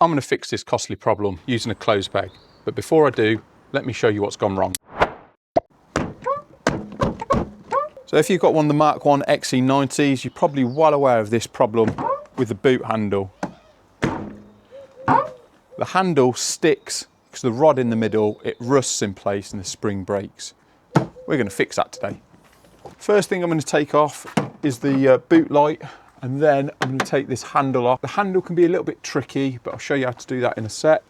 I'm going to fix this costly problem using a clothes peg. But before I do, let me show you what's gone wrong. So if you've got one of the Mark 1 XC90s, you're probably well aware of this problem with the boot handle. The handle sticks because the rod in the middle, it rusts in place and the spring breaks. We're going to fix that today. First thing I'm going to take off is the boot light, and then I'm going to take this handle off. The handle can be a little bit tricky, but I'll show you how to do that in a sec.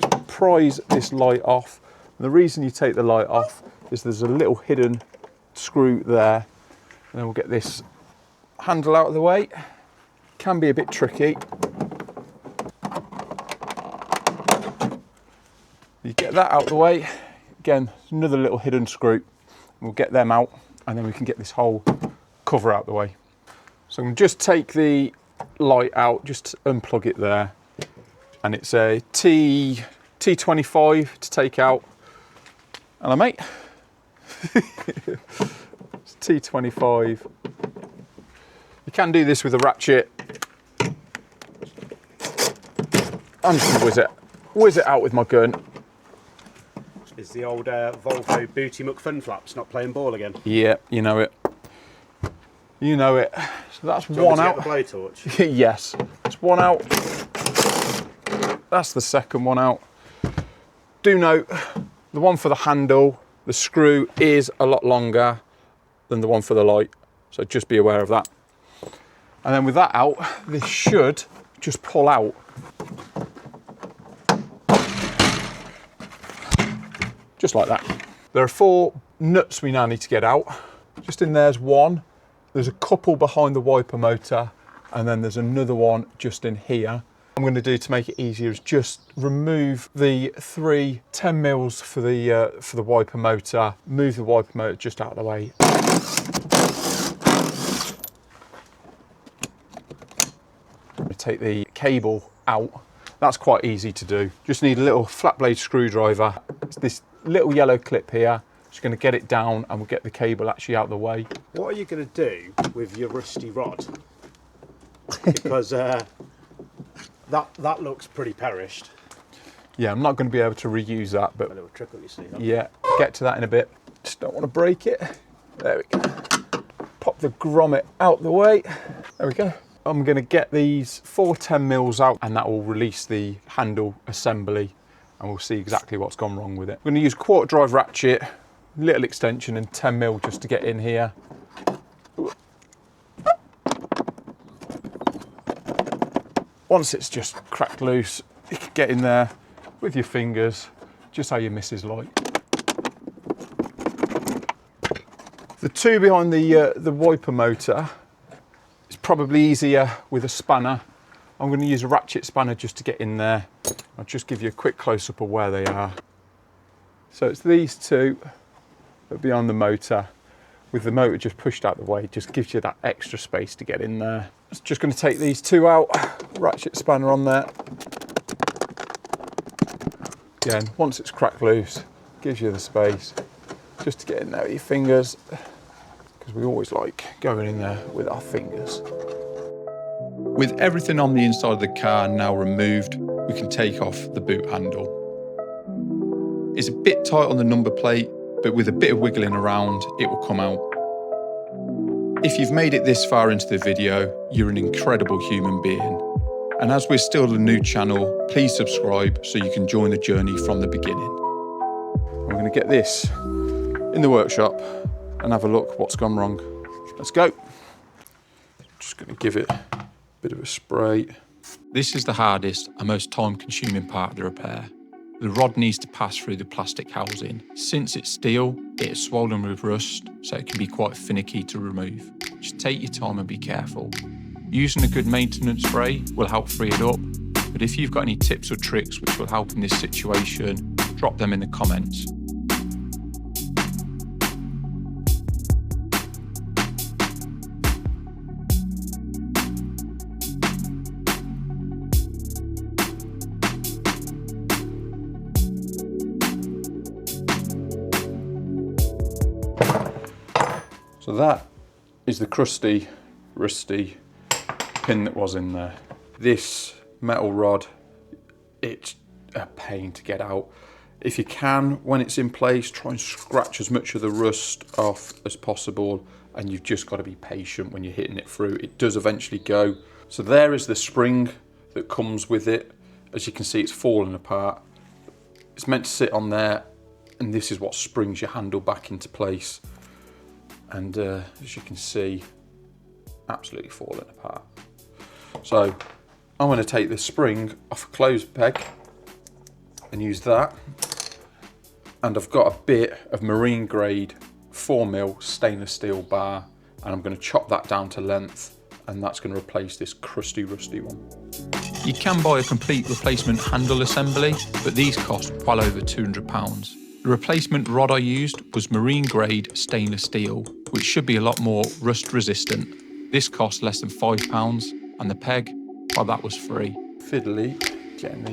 Just prise this light off. And the reason you take the light off is there's a little hidden screw there, and then we'll get this handle out of the way. Can be a bit tricky. You get that out of the way. Again, another little hidden screw. We'll get them out, and then we can get this whole cover out of the way. So I'm going to just take the light out, just unplug it there, and it's a T25 to take out. Hello, mate. It's T25. You can do this with a ratchet. I'm just going to whiz it out with my gun. Is the old Volvo Booty McFun flaps not playing ball again? Yeah, you know it. You know it. So that's one out. Get the blowtorch? Yes, it's one out. That's the second one out. Do note, the one for the handle, the screw is a lot longer than the one for the light, so just be aware of that. And then with that out, this should just pull out. Just like that. There are 4 nuts we now need to get out. Just in there's one. There's a couple behind the wiper motor, and then there's another one just in here. What I'm going to do to make it easier is just remove the 3 10 mils for the wiper motor, move the wiper motor just out of the way. I'm going to take the cable out. That's quite easy to do. Just need a little flat blade screwdriver. It's this little yellow clip here. Just going to get it down, and we'll get the cable actually out of the way. What are you going to do with your rusty rod? Because that looks pretty perished. Yeah, I'm not going to be able to reuse that, but a little trickle, you see. Yeah, get to that in a bit. Just don't want to break it. There we go. Pop the grommet out the way. There we go. I'm going to get these 4 10 mils out, and that will release the handle assembly, and we'll see exactly what's gone wrong with it. I'm going to use quarter drive ratchet, little extension, and 10 mil just to get in here. Once it's just cracked loose, you can get in there with your fingers, just how your missus like. The 2 behind the wiper motor, it's probably easier with a spanner. I'm going to use a ratchet spanner just to get in there. I'll just give you a quick close-up of where they are. So it's these 2 that are behind the motor. With the motor just pushed out the way, it just gives you that extra space to get in there. I'm just going to take these 2 out, ratchet spanner on there. Again, once it's cracked loose, gives you the space just to get in there with your fingers, because we always like going in there with our fingers. With everything on the inside of the car now removed, we can take off the boot handle. It's a bit tight on the number plate, but with a bit of wiggling around, it will come out. If you've made it this far into the video, you're an incredible human being. And as we're still a new channel, please subscribe so you can join the journey from the beginning. I'm going to get this in the workshop and have a look what's gone wrong. Let's go. Just going to give it a bit of a spray. This is the hardest and most time-consuming part of the repair. The rod needs to pass through the plastic housing. Since it's steel, it is swollen with rust, so it can be quite finicky to remove. Just take your time and be careful. Using a good maintenance spray will help free it up, but if you've got any tips or tricks which will help in this situation, drop them in the comments. So that is the crusty, rusty pin that was in there. This metal rod, it's a pain to get out. If you can, when it's in place, try and scratch as much of the rust off as possible, and you've just got to be patient when you're hitting it through. It does eventually go. So there is the spring that comes with it. As you can see, it's falling apart. It's meant to sit on there, and this is what springs your handle back into place. And as you can see, absolutely falling apart. So I'm going to take this spring off a clothes peg and use that. And I've got a bit of marine grade 4mm stainless steel bar, and I'm going to chop that down to length, and that's going to replace this crusty, rusty one. You can buy a complete replacement handle assembly, but these cost well over £200. The replacement rod I used was marine grade stainless steel, which should be a lot more rust resistant. This cost less than £5, and the peg, well, that was free. Fiddly, getting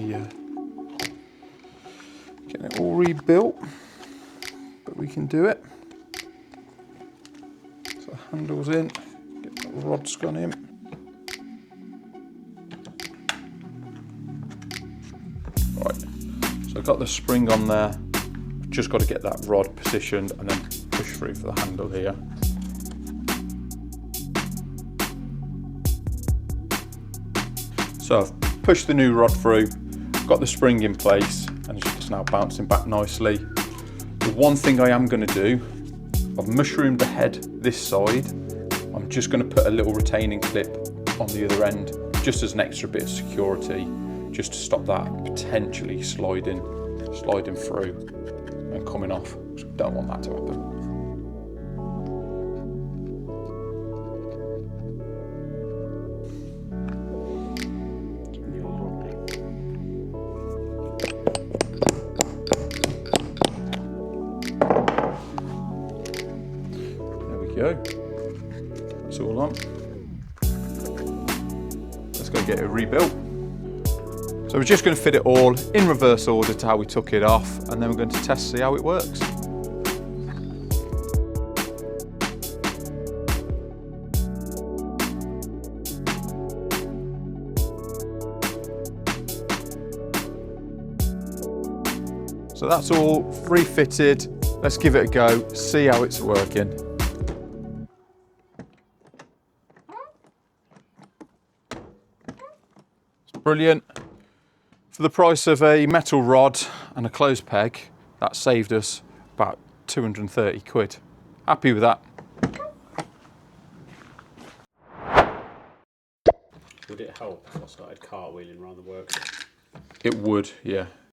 it all rebuilt, but we can do it. So the handle's in, get the rod's gone in. Right, so I've got the spring on there. I've just got to get that rod positioned and then push through for the handle here. So I've pushed the new rod through, got the spring in place, and it's now bouncing back nicely. The one thing I am going to do, I've mushroomed the head this side. I'm just going to put a little retaining clip on the other end, just as an extra bit of security, just to stop that potentially sliding through and coming off, because we don't want that to happen. Go. It's all on. Let's go get it rebuilt. So we're just going to fit it all in reverse order to how we took it off, and then we're going to test, see how it works. So that's all refitted. Let's give it a go, see how it's working. Brilliant. For the price of a metal rod and a clothes peg, that saved us about 230 quid. Happy with that. Would it help if I started cartwheeling around the works? It would, yeah.